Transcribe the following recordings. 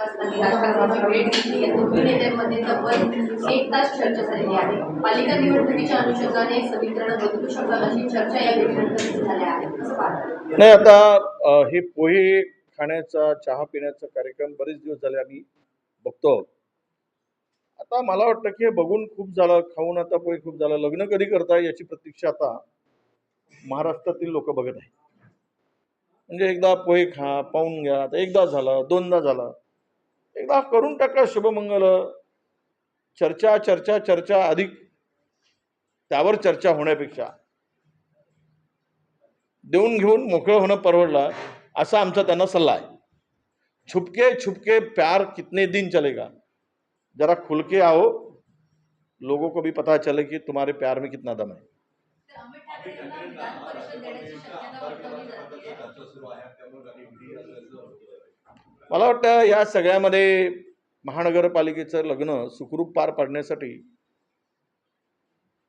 वाजता राज ठाकरेंची भेट घेतली आहे. दोन्ही नेत्यांमध्ये तब्बल 1 तास चर्चा झालेली आहे. पालिका निवडणुकीच्या अनुषंगाने समीकरण बदलू शकतात अशी चर्चा या भेटीनंतर झाल्या आहे. कसं पाहता? नाही, आता हे पोहे खाण्याचा चहा पिण्याचा कार्यक्रम बरेच दिवस झाले आम्ही बघतो. आता मला वाटतं की हे बघून खूप झालं, खाऊन आता पोहे खूप झालं. लग्न कधी करताय याची प्रतीक्षा आता महाराष्ट्रातील लोक बघत आहेत. म्हणजे एकदा पोहे खा, पाहून घ्या. आता एकदा झालं, दोनदा झालं, एकदा करून टाका शुभमंगल. चर्चा चर्चा चर्चा अधिक त्यावर चर्चा होण्यापेक्षा देऊन घेऊन मोकळं होणं परवडलं असा आमचा त्यांना सल्ला आहे. छुपके छुपके प्यार कितने दिन चलेगा, जरा खुल के आओ, लोगों को भी पता चले कि तुम्हारे प्यार में कितना दम है. मला वाटतं या सगळ्यामध्ये महानगरपालिकेचं लग्न सुखरूप पार पाडण्यासाठी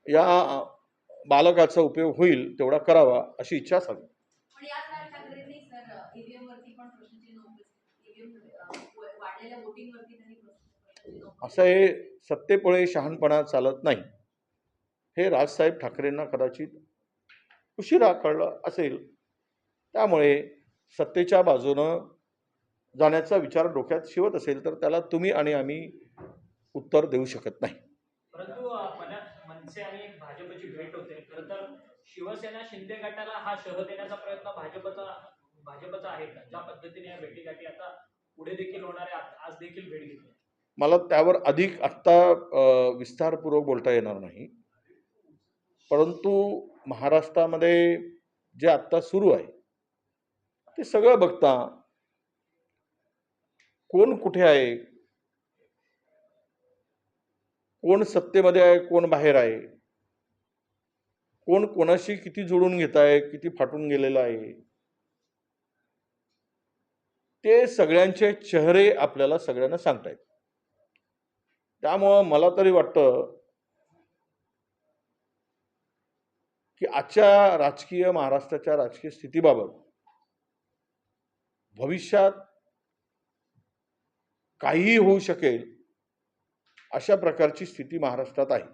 या बालकाचा उपयोग होईल तेवढा करावा अशी इच्छा असावी. असं हे सत्तेपुढे शहाणपणा चालत नाही. हे राजसाहेब ठाकरेंना कदाचित उशिरा कळलं असेल. त्यामुळे सत्तेच्या बाजूनं जाण्याचा विचार डोक्यात शिवत असेल तर त्याला तुम्ही आणि आम्ही उत्तर देऊ शकत नाही. परंतु मनसे आणि भाजपची भेट होते. खरं तर शिवसेना शिंदे गटाला हा शह देण्याचा प्रयत्न भाजपचा आहे का? ज्या पद्धतीने या भेटीगाठी आता पुढे देखील होणार आहे, आज देखील भेट घेतली. मला त्यावर अधिक आत्ता विस्तारपूर्वक बोलता येणार नाही. परंतु महाराष्ट्रामध्ये जे आत्ता सुरू आहे ते सगळं बघता कोण कुठे आहे, कोण सत्तेमध्ये आहे, कोण बाहेर आहे, कोण कोणाशी किती जोडून घेत आहे, किती फाटून गेलेलं आहे, ते सगळ्यांचे चेहरे आपल्याला सगळ्यांना सांगतायत. त्यामुळं मला तरी वाटतं की आजच्या महाराष्ट्राच्या राजकीय स्थितीबाबत भविष्यात काहीही होऊ शकेल अशा प्रकारची स्थिती महाराष्ट्रात आहे.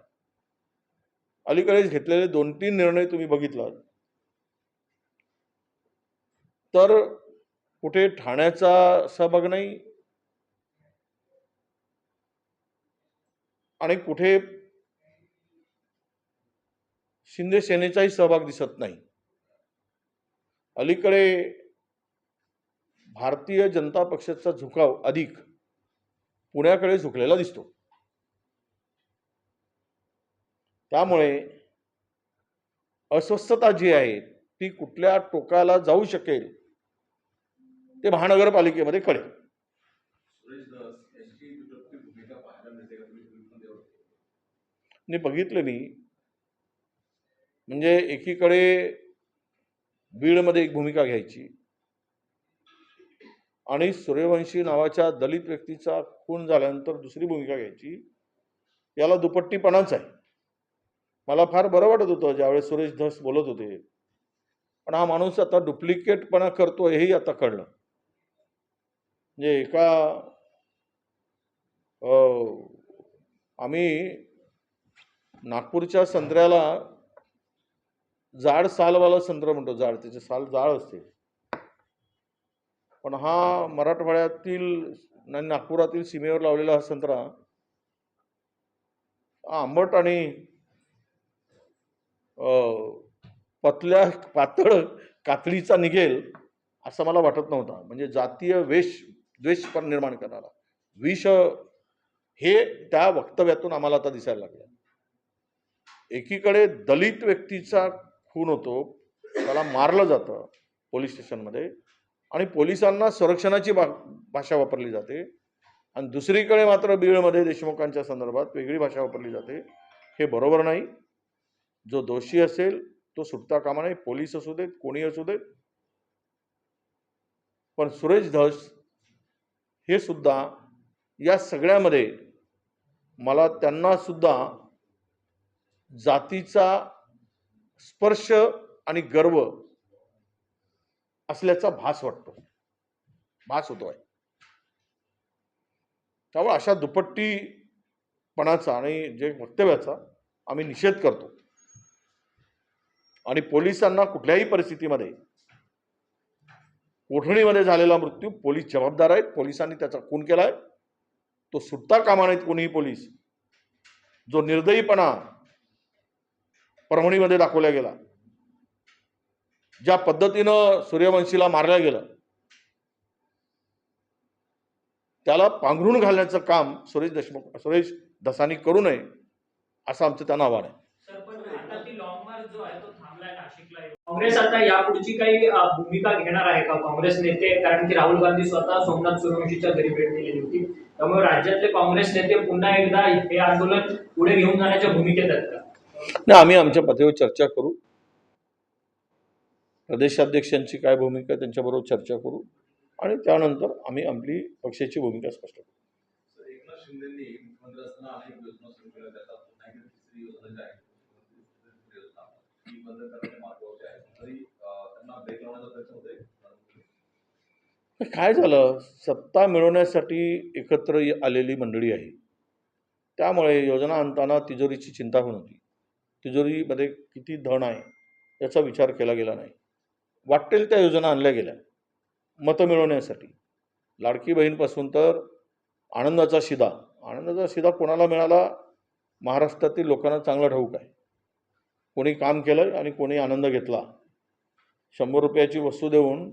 अलीकडेच घेतलेले 2-3 निर्णय तुम्ही बघितलात तर कुठे ठाण्याचा सहभाग नाही आणि कुठे शिंदे सेनेचाही सहभाग दिसत नाही. अलीकडे भारतीय जनता पक्षाचा झुकाव अधिक पुण्याकडे झुकलेला दिसतो. त्यामुळे अस्वस्थता जी आहे ती कुठल्या टोकाला जाऊ शकेल ते महानगरपालिकेमध्ये कळेल. बघितलं मी, म्हणजे एकीकडे बीडमध्ये एक भूमिका घ्यायची आणि सूर्यवंशी नावाच्या दलित व्यक्तीचा खून झाल्यानंतर दुसरी भूमिका घ्यायची. याला दुपट्टीपणाच आहे. मला फार बरं वाटत होतं ज्यावेळेस सुरेश धस बोलत होते, पण हा माणूस आता डुप्लिकेटपणा करतो हेही आता कळलं. म्हणजे आम्ही नागपूरच्या संत्र्याला जाड सालवाला संत्र म्हणतो, जाड, त्याचे साल जाड असते. पण हा मराठवाड्यातील आणि नागपुरातील सीमेवर लावलेला हा संत्रा आंबट आणि पातळ कातडीचा निघेल असं मला वाटत नव्हता. म्हणजे जातीय द्वेष पण निर्माण करणारा विष हे त्या वक्तव्यातून आम्हाला आता दिसायला लागलं. एकीकडे दलित व्यक्तीचा खून होतो, त्याला मारलं जातं पोलीस स्टेशनमध्ये आणि पोलिसांना संरक्षणाची भाषा वापरली जाते, आणि दुसरीकडे मात्र बीडमध्ये देशमुखांच्या संदर्भात वेगळी भाषा वापरली जाते. हे बरोबर नाही. जो दोषी असेल तो सुटता कामा नये, पोलीस असू देत, कोणी असू देत. पण सुरेश धस हे सुद्धा या सगळ्यामध्ये मला त्यांना सुद्धा जातीचा स्पर्श आणि गर्व असल्याचा भास होतोय. त्यामुळे अशा दुपट्टीपणाचा आणि जे वक्तव्याचा आम्ही निषेध करतो आणि पोलिसांना कुठल्याही परिस्थितीमध्ये कोठणीमध्ये झालेला मृत्यू पोलीस जबाबदार आहेत. पोलिसांनी त्याचा खून केलाय, तो सुटता कामा नयेत कोणीही पोलीस. जो निर्दयीपणा परभणीमध्ये दाखवला गेला, ज्या पद्धतीनं सूर्यवंशीला मारलं गेलं, त्याला पांघरून घालण्याचं काम सुरेश धसानी करू नये असं आमचं त्यांना आव्हान आहे. सर, पण आता ती लॉंग मार्च जो आहे तो थांबलाय नाशिकला. काँग्रेस आता यापुढची काही भूमिका घेणार आहे का काँग्रेस नेते? कारण की राहुल गांधी स्वतः सोमनाथ सूर्यवंशीच्या घरी भेट दिलेली होती. त्यामुळे राज्यातले काँग्रेस नेते पुन्हा एकदा हे आंदोलन पुढे घेऊन जाण्याच्या भूमिकेत आहेत का? नाही, आम्ही आमच्या पातळीवर चर्चा करू. प्रदेशाध्यक्षांची काय भूमिका त्यांच्याबरोबर चर्चा करू आणि त्यानंतर आम्ही आपली पक्षाची भूमिका स्पष्ट करू. एकनाथ शिंदेंनी मुख्यमंत्री असताना अनेक योजना सुरू केल्या, त्याच्यात पुन्हा एकदा तिसरी योजना जी आहे मुख्यमंत्री योजना ती बंद करण्याच्या मार्गावरती आहे, तरी त्यांना ब्रेक लावण्याचा प्रयत्न होतोय. काय झालं, सत्ता मिळवण्यासाठी एकत्र आलेली मंडळी आहे, त्यामुळे योजना आणताना तिजोरीची चिंता होत होती. तिजोरीमध्ये किती धन आहे याचा विचार केला गेला नाही. वाटेल त्या योजना आणल्या गेल्या मतं मिळवण्यासाठी. लाडकी बहीणपासून तर आनंदाचा शिधा कोणाला मिळाला महाराष्ट्रातील लोकांना चांगला ठाऊक आहे. कोणी काम केलं आणि कोणी आनंद घेतला. 100 रुपयाची वस्तू देऊन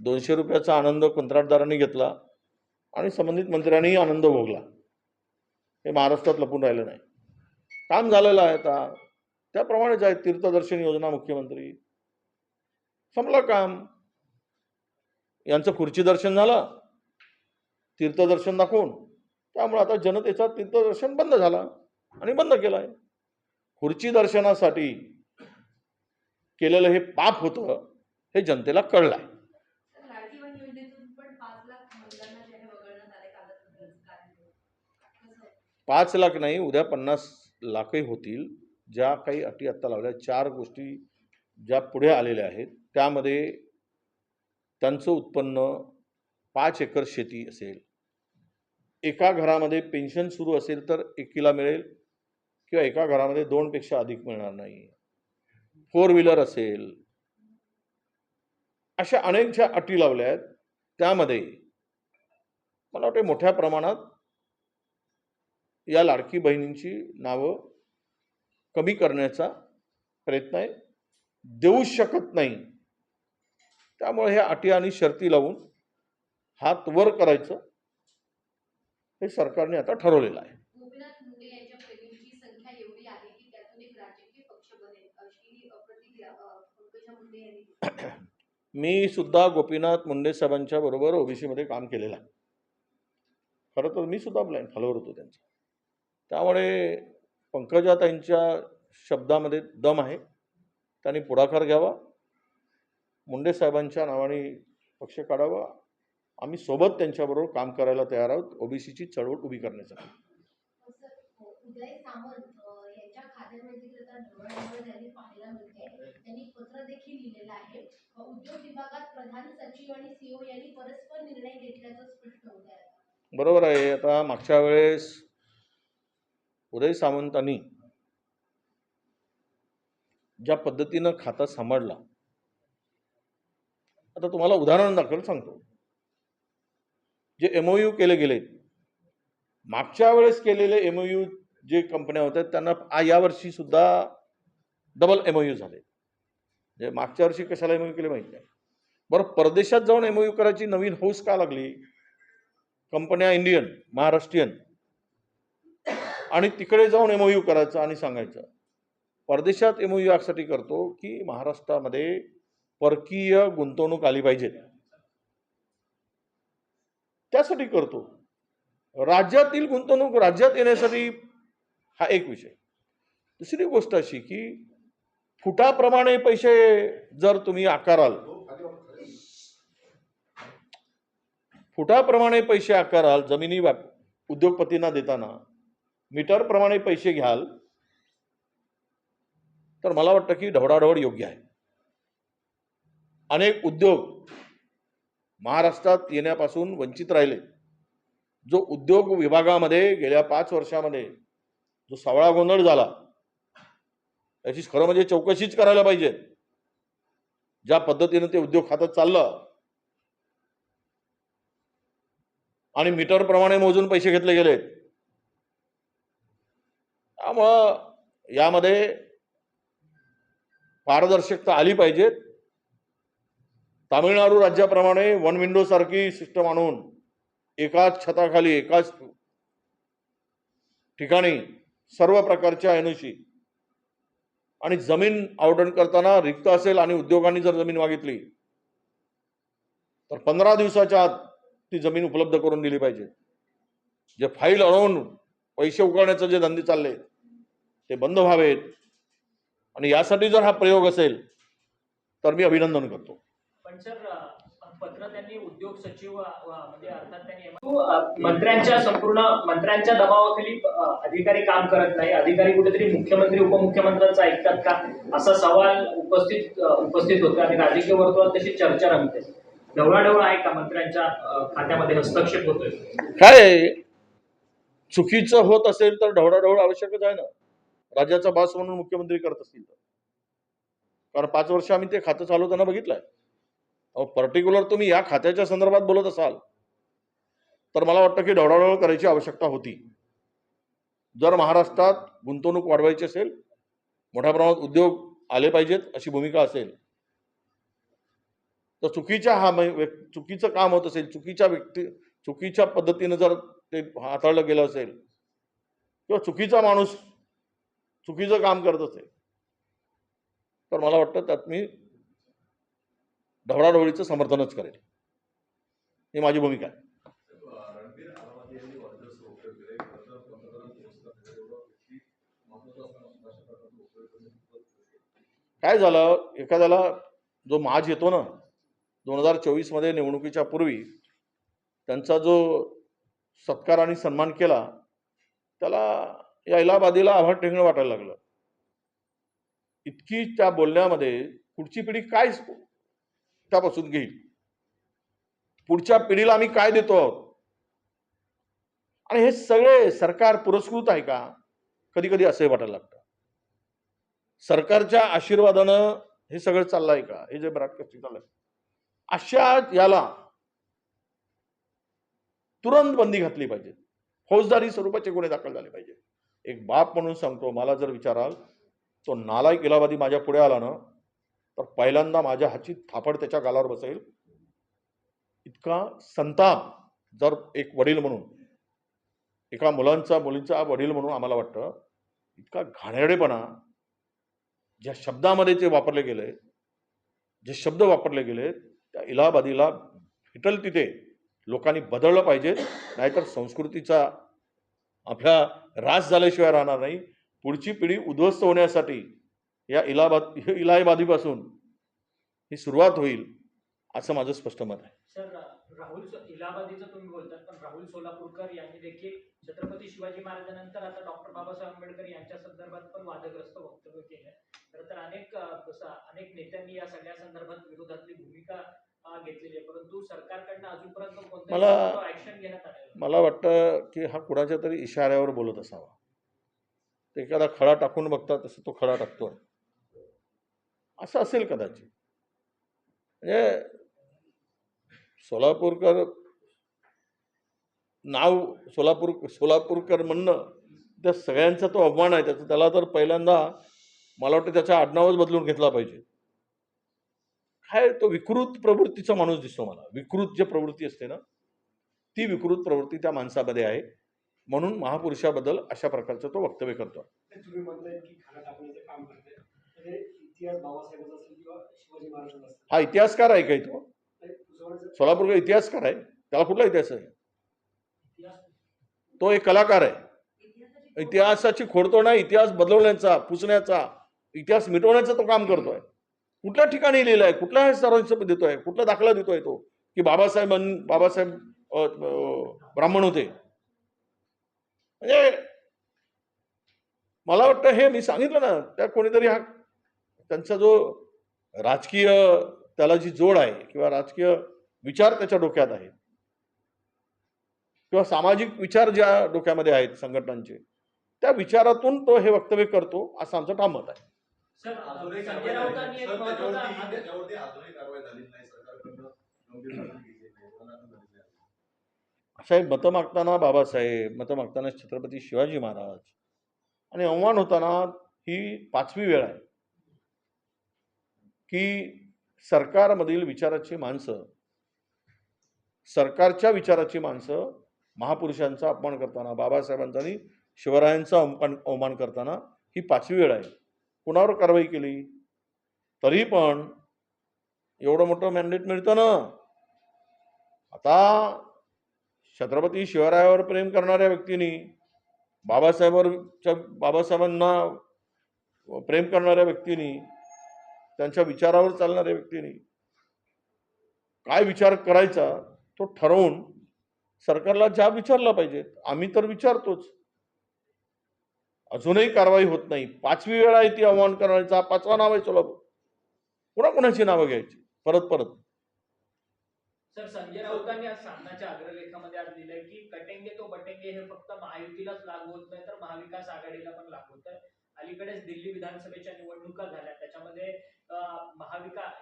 200 रुपयाचा आनंद कंत्राटदारांनी घेतला आणि संबंधित मंत्र्यांनीही आनंद भोगला. हे महाराष्ट्रात लपून राहिलं नाही. काम झालेलं आहे. आता त्याप्रमाणेच आहे. तीर्थदर्शन योजना मुख्यमंत्री, संपलं काम. यांचं खुर्ची दर्शन झालं तीर्थदर्शन दाखवून, त्यामुळे आता जनतेचा तीर्थदर्शन बंद झाला आणि बंद केलं आहे. खुर्ची दर्शनासाठी केलेलं हे पाप होतं हे जनतेला कळलं आहे. लाडकी बहीण योजनेतून पण 5 लाख महिलांना जे आहे वगळण्यात आले कागदपत्रांचं कारण 5 लाख नाही, उद्या 50 लाखही होतील. ज्या काही अटी आत्ता लावल्या, 4 गोष्टी ज्या पुढे आलेल्या आहेत, त्यामध्ये त्यांचं उत्पन्न 5 एकर शेती असेल, एका घरामध्ये पेन्शन सुरू असेल तर एकीला मिळेल किंवा एका घरामध्ये 2 पेक्षा अधिक मिळणार नाही, 4 व्हीलर असेल, अशा अनेक ज्या अटी लावल्या आहेत त्यामध्ये मला वाटते मोठ्या प्रमाणात या लाडकी बहिणींची नावं कमी करण्याचा प्रयत्न आहे. देऊ शकत नाही, त्यामुळे ह्या अटी आणि शर्ती लावून हात वर करायचं हे सरकारने आता ठरवलेलं आहे. गोपीनाथ मुंडे यांच्या प्रेमींची संख्या एवढी आहे की त्यातून एक राजकीय पक्ष बनेल अशी प्रतिक्रिया पंकजा मुंडे यांनी दिली. मी सुद्धा गोपीनाथ मुंडे साहेबांच्या बरोबर ओबीसीमध्ये काम केलेलं आहे. खरं तर मी सुद्धा ब्लाइंड फॉलोअर होतो त्यांचा. त्यामुळे पंकजाताईंच्या शब्दामध्ये दम आहे. त्यांनी पुढाकार घ्यावा, मुंडे साहेबांच्या नावाने पक्ष काढावा. आम्ही सोबत त्यांच्याबरोबर काम करायला तयार आहोत ओबीसीची चळवळ उभी करण्यासाठी. उदय सामंत यांच्या खात्यावरती आता ढवळाढवळ झाली पाहायला मिळते. त्यांनी पत्र देखील लिहिलेलं आहे. उद्योग विभागात प्रधान सचिव आणि सीओ यांनी परस्पर निर्णय घेतल्याचं स्पष्ट होत आहे. बरोबर आहे. आता मागच्या वेळेस उदय सामंतांनी ज्या पद्धतीनं खाता सांभाळला, आता तुम्हाला उदाहरण दाखल सांगतो. जे एमओयू केले गेले, मागच्या वेळेस केलेले एमओयू जे कंपन्या होत्या त्यांना यावर्षी सुद्धा डबल एमओयू झाले. जे मागच्या वर्षी कशाला एमओयू केले माहिती नाही. बरं, परदेशात जाऊन एमओयू करायची नवीन हौस का लागली? कंपन्या इंडियन, महाराष्ट्रीयन, आणि तिकडे जाऊन एमओयू करायचं आणि सांगायचं. परदेशात एमओयू यासाठी करतो की महाराष्ट्रामध्ये परकीय गुंतवणूक आली पाहिजे, त्यासाठी करतो. राज्यातील गुंतवणूक राज्यात येण्यासाठी हा एक विषय. दुसरी गोष्ट अशी की फुटाप्रमाणे पैसे जर तुम्ही आकाराल, फुटाप्रमाणे पैसे आकाराल, जमिनी उद्योगपतींना देताना मीटरप्रमाणे पैसे घ्याल, तर मला वाटतं की ढवळाढवळ योग्य आहे. अनेक उद्योग महाराष्ट्रात येण्यापासून वंचित राहिले. जो उद्योग विभागामध्ये गेल्या 5 वर्षामध्ये जो सावळा गोंधळ झाला याची खरं म्हणजे चौकशीच करायला पाहिजे. ज्या पद्धतीने ते उद्योग खातं चाललं आणि मीटर प्रमाणे मोजून पैसे घेतले गेले, त्यामुळं यामध्ये पारदर्शकता आली पाहिजे. तामिळनाडू राज्याप्रमाणे वन विंडो सारखी सिस्टम आणून एकाच छताखाली एकाच ठिकाणी सर्व प्रकारच्या एनओसी आणि जमीन आवडण करताना रिक्त असेल आणि उद्योगांनी जर जमीन मागितली तर 15 दिवसाच्या आत ती जमीन उपलब्ध करून दिली पाहिजे. जे फाईल अडवून पैसे उकळण्याचे जे धंदे चालले ते बंद व्हावेत. आणि यासाठी जर हा प्रयोग असेल तर मी अभिनंदन करतो. पण सर पत्र त्यांनी उद्योग सचिव म्हणजे अर्थात त्यांनी मंत्र्यांच्या संपूर्ण मंत्र्यांच्या दबावाखाली अधिकारी काम करत नाही, अधिकारी कुठेतरी मुख्यमंत्री उपमुख्यमंत्र्यांचं ऐकतात का असा सवाल उपस्थित होतो आणि राजकीय वर्तुळात तशी चर्चा रंगते. ढवळाढवळ आहे का मंत्र्यांच्या खात्यामध्ये हस्तक्षेप होतोय? काय चुकीचं होत असेल तर ढवळाढवळ आवश्यकच आहे ना. राज्याचा बॉस म्हणून मुख्यमंत्री करत असतील तर, कारण 5 वर्ष आम्ही ते खातं चालवताना बघितलंय. पर्टिक्युलर तुम्ही या खात्याच्या संदर्भात बोलत असाल तर मला वाटतं की ढवळाढवळ करायची आवश्यकता होती. जर महाराष्ट्रात गुंतवणूक वाढवायची असेल, मोठ्या प्रमाणात उद्योग आले पाहिजेत अशी भूमिका असेल तर चुकीचं काम होत असेल, चुकीच्या पद्धतीने जर ते हाताळलं गेलं असेल किंवा चुकीचा माणूस चुकीचं काम करत असेल तर मला वाटतं त्यात मी ढवळाढवळीचं समर्थनच करेल. ही माझी भूमिका आहे. रणबीर अलाहाबादी यांनी वर्चस्व उपयोग केले. खरं तर पंतप्रधान पुरस्कार एवढं किती महत्त्वाचं असताना अशा प्रकारचा उपयोग करणे काय झालं, एखाद्याला जो माज येतो ना 2024 मध्ये निवडणुकीच्या पूर्वी त्यांचा जो सत्कार आणि सन्मान केला त्याला या इलाहाबादीला आव्हान टेंगणं वाटायला लागलं. इतकी त्या बोलण्यामध्ये पुढची पिढी काय त्यापासून घेईल, पुढच्या पिढीला आम्ही काय देतो आहोत, आणि हे सगळे सरकार पुरस्कृत आहे का, कधी कधी असंही वाटायला लागतं. सरकारच्या आशीर्वादानं हे सगळं चाललं आहे का, हे जे ब्रॉडकास्टिंग चाललंय, अशा याला तुरंत बंदी घातली पाहिजे. फौजदारी स्वरूपाचे गुन्हे दाखल झाले पाहिजे. एक बाप म्हणून सांगतो, मला जर विचाराल तो नालायक इलाहाबादी माझ्या पुढे आला ना तर पहिल्यांदा माझ्या हाची थापड त्याच्या गालावर बसेल. इतका संताप जर एक वडील म्हणून, एका मुलींचा वडील म्हणून आम्हाला वाटतं, इतका घाणेरडेपणा ज्या शब्दामध्ये ते वापरले गेले, जे शब्द वापरले गेले त्या इलाहाबादीला फिटल तिथे लोकांनी बदललं पाहिजे. नाहीतर संस्कृतीचा आपल्या ऱ्हास झाल्याशिवाय राहणार नाही. पुढची पिढी उद्ध्वस्त होण्यासाठी या इलाहाबादीपासून ही सुरुवात होईल असं माझं स्पष्ट मत आहे. सर राहुल इलाहाबादीचं तुम्ही बोलतात, पण राहुल सोलापूरकर यांनी देखील छत्रपती शिवाजी महाराजांनंतर आता डॉक्टर बाबासाहेब आंबेडकर यांच्या संदर्भात पण वादग्रस्त वक्तव्य केलं. तर अनेक नेत्यांनी या सगळ्या संदर्भात विरोधातली भूमिका घेतलेली आहे, परंतु सरकारकडनं अजूनपर्यंत कोणत्याही ऍक्शन घेण्यात आलेलं. मला वाटतं की हा कुणाच्या तरी इशाऱ्यावर बोलत असावा. एखादा खडा टाकून बघता तसं तो खडा टाकतोय असं असेल कदाचित. म्हणजे सोलापूरकर नाव सोलापूरकर म्हणणं त्या सगळ्यांचा तो अवमान आहे. त्याला तर पहिल्यांदा मला वाटतं त्याचा आडनावच बदलून घेतला पाहिजे. काय तो विकृत प्रवृत्तीचा माणूस दिसतो मला. विकृत जे प्रवृत्ती असते ना ती विकृत प्रवृत्ती त्या माणसामध्ये आहे. म्हणून महापुरुषाबद्दल अशा प्रकारचं तो वक्तव्य करतो. तुम्ही म्हणताय की खाना टाकण्याचं काम करते, म्हणजे इतिहास बाबासाहेबांचा असेल किंवा शिवाजी महाराजांचा असेल. हा इतिहासकार आहे काही तो सोलापूरकर इतिहासकार आहे. त्याला कुठला इतिहास आहे? तो एक कलाकार आहे. इतिहासाची खोडतोड नाही, इतिहास बदलवण्याचा, पुसण्याचा, इतिहास मिटवण्याचा तो काम करतोय. कुठल्या ठिकाणी लिहिलंय, कुठल्या सारांश देतोय, कुठला दाखला देतोय तो की बाबासाहेब ब्राह्मण होते. म्हणजे मला वाटतं हे मी सांगितलं ना, त्या कोणीतरी हा त्यांचा जो राजकीय त्याला जी जोड आहे किंवा राजकीय विचार त्याच्या डोक्यात आहे किंवा सामाजिक विचार ज्या डोक्यामध्ये आहेत संघटनांचे, त्या विचारातून तो हे वक्तव्य करतो असं आमचं ठाम मत आहे. सर अजूनही संजय राऊतांनी एक महत्त्वाचा आग्रह त्याच्यावरती अजूनही कारवाई झाली नाही, सरकारकडनं गंभीर दखल घेतली नाही, कोणाकडून झालेली आहे. साहेब, मतं मागताना बाबासाहेब, मतं मागताना छत्रपती शिवाजी महाराज, आणि अवमान होताना ही 5वी वेळ आहे की सरकारमधील विचाराची माणसं, सरकारच्या विचाराची माणसं महापुरुषांचा अपमान करताना, बाबासाहेबांचा आणि शिवरायांचा अवमान करताना ही 5वी वेळ आहे. कुणावर कारवाई केली? तरी पण एवढं मोठं मॅन्डेट मिळतं ना. आता छत्रपती शिवरायावर प्रेम करणाऱ्या व्यक्तींनी, बाबासाहेबांना प्रेम करणाऱ्या व्यक्तींनी, त्यांच्या विचारावर चालणाऱ्या व्यक्तींनी काय विचार करायचा तो ठरवून सरकारला जाब विचारला पाहिजे. आम्ही तर विचारतोच. अजूनही कारवाई होत नाही. 5वी वेळ आहे ती आव्हान करण्याचा. 5वा नाव आहे सोलापूर. कोणाकोणाची नावं घ्यायची परत परत? सर संजय राऊतांनी आज सामनाच्या अग्रलेखामध्ये आज दिलंय की कटेंगे तो बटेंगे हे फक्त महायुतीलाच लागू होत नाही तर महाविकास आघाडीला पण लागू होत आहे. अलीकडेच दिल्ली विधानसभेच्या निवडणुका झाल्या, त्याच्यामध्ये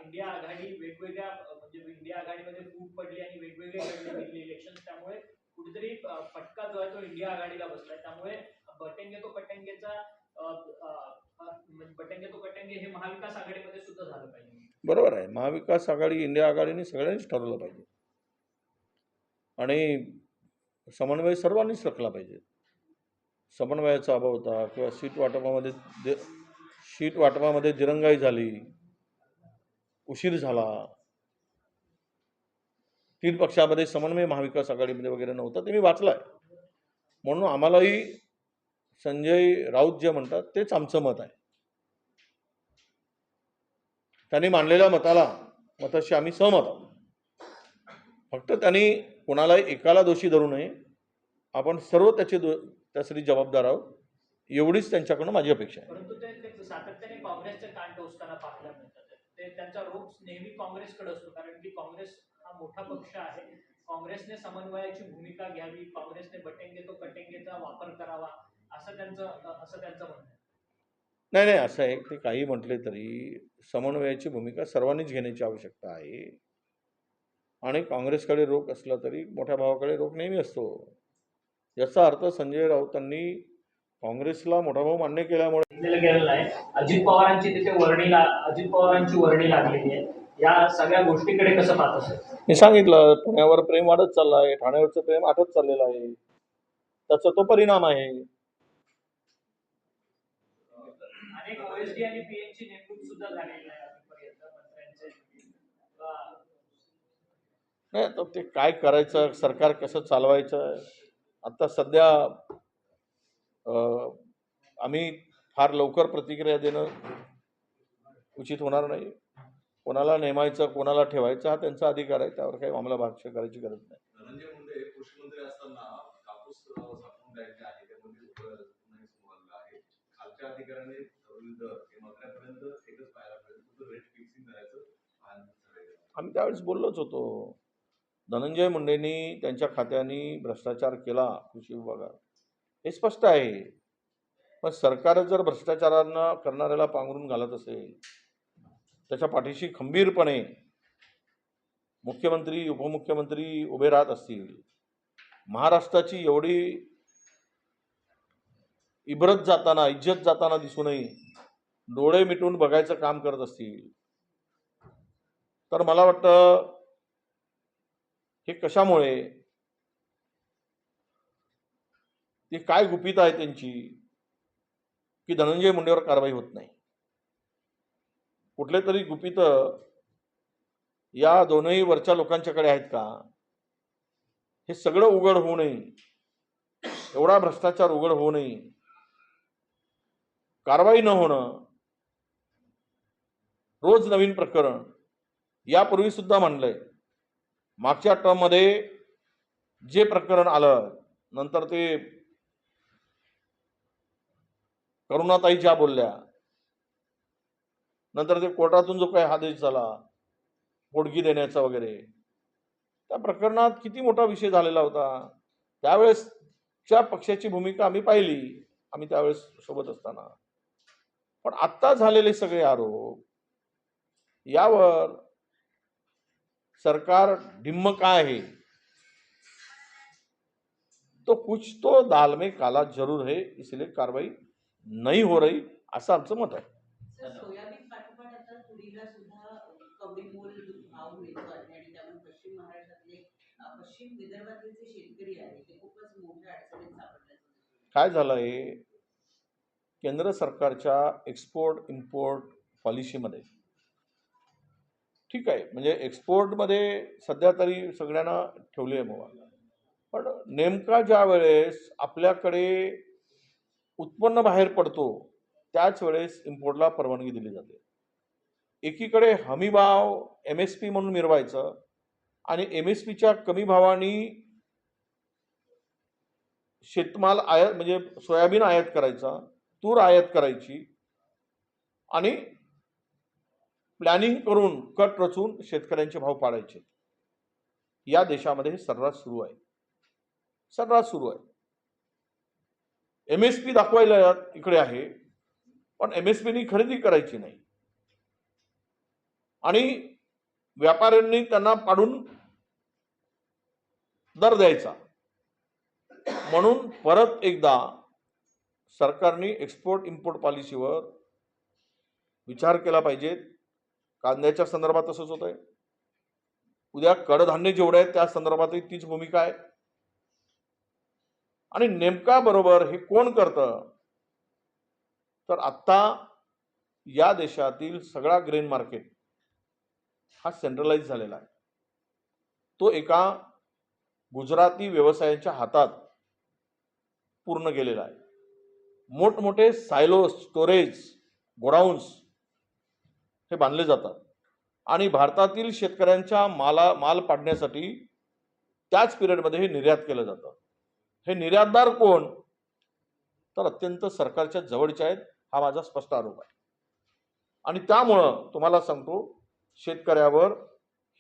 इंडिया आघाडी वेगवेगळ्या म्हणजे इंडिया आघाडीमध्ये फूट पडली आणि वेगवेगळे लढले दिल्ली इलेक्शन, त्यामुळे कुठेतरी फटका जो आहे तो इंडिया आघाडीला बसलाय. त्यामुळे बटेंगे तो कटेंगे हे महाविकास आघाडीमध्ये सुद्धा झालं पाहिजे. बरोबर आहे. महाविकास आघाडी, इंडिया आघाडीने सगळ्यांनीच ठरवलं पाहिजे आणि समन्वय सर्वांनीच राखला पाहिजे. समन्वयाचा अभाव होता किंवा सीट वाटपामध्ये दिरंगाई झाली, उशीर झाला, 3 पक्षामध्ये समन्वय महाविकास आघाडीमध्ये वगैरे नव्हता, ते मी वाचलंय. म्हणून आम्हालाही संजय राऊत जे म्हणतात तेच आमचं मत आहे. त्यांनी मांडलेल्या मताशी आम्ही सहमत आहोत. फक्त त्यांनी कोणालाही एकाला दोषी धरू नये. आपण सर्व त्यासाठी जबाबदार आहोत, एवढीच त्यांच्याकडून माझी अपेक्षा आहे. परंतु ते सातत्याने काँग्रेसचे कान टोचताना पाहायला मिळतात. ते त्यांचा रोख नेहमी काँग्रेसकडे असतो, कारण की काँग्रेस हा मोठा पक्ष आहे. काँग्रेसने समन्वयाची भूमिका घ्यावी, काँग्रेसने बटेंगे तो कटेंगेचा वापर करावा, असं त्यांचं म्हणणं आहे. नाही, असं आहे, ते काही म्हटले तरी समन्वयाची भूमिका सर्वांनीच घेण्याची आवश्यकता आहे. आणि काँग्रेसकडे रोख असला तरी मोठ्या भावाकडे रोख नेहमी असतो. याचा अर्थ संजय राऊतांनी काँग्रेसला मोठा भाऊ मान्य केल्यामुळे गेलेलं आहे. अजित पवारांची वर्णी लागलेली आहे. या सगळ्या गोष्टीकडे कसं पाहत असेल? मी सांगितलं, पुण्यावर प्रेम वाढत चाललं आहे, ठाण्यावरचं प्रेम आटत चाललेलं आहे. त्याचा तो परिणाम आहे. अनेक ओएसडी आणि पीएनची नेमणूक सुद्धा झालेली आहे अजूनपर्यंत मंत्र्यांचे. नाही, तर ते काय करायचं, सरकार कसं चालवायचं, आता सध्या आम्ही फार लवकर प्रतिक्रिया देणं उचित होणार नाही. कोणाला नेमायचं, कोणाला ठेवायचं हा त्यांचा अधिकार आहे. त्यावर काही आम्हाला भाष्य करायची गरज नाही. धनंजय मुंडे कृषी मंत्री असताना कापूस साठवून द्यायचे आहे, त्यामध्ये सुरुवात आहे. खालच्या अधिकाऱ्यांनी दर हे मागण्यापर्यंत एकच पाहायला पाहिजे, रेट फिक्सिंग करायचं. आम्ही त्यावेळेस बोललोच होतो. धनंजय मुंडेंनी त्यांच्या खात्याने भ्रष्टाचार केला कृषी विभागात, हे स्पष्ट आहे. पण सरकार जर भ्रष्टाचारांना करणाऱ्याला पांघरून घालत असेल, त्याच्या पाठीशी खंबीरपणे मुख्यमंत्री, उपमुख्यमंत्री उभे राहत असतील, महाराष्ट्राची एवढी इज्जत जाताना दिसू नये, डोळे मिटून बघायचं काम करत असतील, तर मला वाटतं हे कशामुळे, ती काय गुपित आहे त्यांची की धनंजय मुंडेवर कारवाई होत नाही? कुठले तरी गुपित या दोनही वरच्या लोकांच्याकडे आहेत का? हे सगळं उघड होऊ नये, एवढा भ्रष्टाचार उघड होऊ नये, कारवाई न होणं, रोज नवीन प्रकरण. यापूर्वी सुद्धा म्हणलंय, मागच्या टर्ममध्ये जे प्रकरण आलं, नंतर ते करुणाताई ज्या बोलल्या, नंतर ते कोर्टातून जो काही आदेश झाला पोटगी देण्याचा वगैरे, त्या प्रकरणात किती मोठा विषय झालेला होता. त्यावेळेसच्या पक्षाची भूमिका आम्ही पाहिली, आम्ही त्यावेळेस सोबत असताना. पण आत्ता झालेले सगळे आरोप यावर सरकार ढिम्म काय आहे, तो कुछ तो दाल में काला जरूर है, इसलिए कार्रवाई नहीं हो रही असं आमचं मत आहे. सर, सोयाबीन पाठोपाठ आता तुरीला सुद्धा कवडीमोल भाव मिळतो आहे आणि त्यामुळे पश्चिम महाराष्ट्रातले पश्चिम विदर्भातले जे शेतकरी आहेत ते खूपच मोठ्या अडचणीत सापडले. काय झालंय, केंद्र सरकारच्या एक्सपोर्ट इम्पोर्ट पॉलिसीमध्ये ठीक आहे, म्हणजे एक्सपोर्टमध्ये सध्या तरी सगळ्यांना ठेवली आहे मुभा, पण नेमका ज्या वेळेस आपल्याकडे उत्पन्न बाहेर पडतो त्याच वेळेस इम्पोर्टला परवानगी दिली जाते. एकीकडे हमी भाव MSP म्हणून मिरवायचं आणि MSPच्या कमी भावाने शेतमाल आयात म्हणजे सोयाबीन आयात करायचा, तूर आयात करायची आणि प्लॅनिंग करून कट रचून शेतकऱ्यांचे भाव पाडायचे. या देशामध्ये हे सर्रास सुरू आहे, सर्रास सुरू आहे. MSP दाखवायला इकडे आहे, पण MSPनी खरेदी करायची नाही आणि व्यापाऱ्यांनी त्यांना पाडून दर द्यायचा. म्हणून परत एकदा सरकारने एक्सपोर्ट इम्पोर्ट पॉलिसीवर विचार केला पाहिजे. कांद्याच्या संदर्भात तसंच होत आहे, उद्या कडधान्य जेवढे आहेत त्या संदर्भातही तीच भूमिका आहे. आणि नेमका बरोबर हे कोण करतं, तर आत्ता या देशातील सगळा ग्रेन मार्केट हा सेंट्रलाइज झालेला आहे. तो एका गुजराती व्यवसायाच्या हातात पूर्ण गेलेला आहे. मोठमोठे सायलो स्टोरेज गोडाऊन्स हे बांधले जातात आणि भारतातील शेतकऱ्यांच्या माल पाडण्यासाठी त्याच पिरियडमध्ये हे निर्यात केलं जातं. हे निर्यातदार कोण, तर अत्यंत सरकारच्या जवळचे आहेत, हा माझा स्पष्ट आरोप आहे. आणि त्यामुळं तुम्हाला सांगतो, शेतकऱ्यावर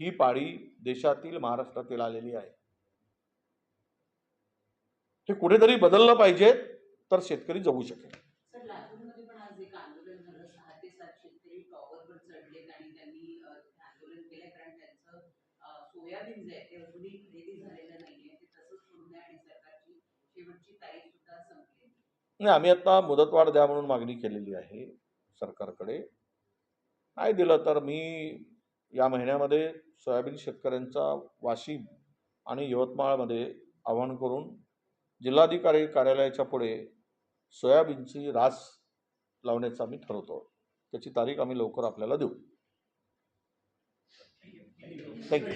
ही पाळी देशातील महाराष्ट्रातील आलेली आहे. हे कुठेतरी बदललं पाहिजे, तर शेतकरी जगू शकेल. सर, लातूरमध्ये पण आज एक आंदोलन झालं. 6 ते 7 शेतकरी टॉवरवर चढलेत आणि त्यांनी आंदोलन केलं कारण त्यांचं सोयाबीन जे आहे ते अजूनही खरेदी झालेलं नाहीये, ते तसंच सोडून आणि सरकारची शेवटची तारीख सुद्धा संपली. नाही, आम्ही आता मुदतवाढ द्या म्हणून मागणी केलेली आहे सरकारकडे. नाही दिलं तर मी या महिन्यामध्ये सोयाबीन शेतकऱ्यांचा वाशिम आणि यवतमाळमध्ये आवाहन करून जिल्हाधिकारी कार्यालयाच्या पुढे सोयाबीनची रास लावण्याचा आम्ही ठरवतो. त्याची तारीख आम्ही लवकर आपल्याला देऊ. थँक्यू.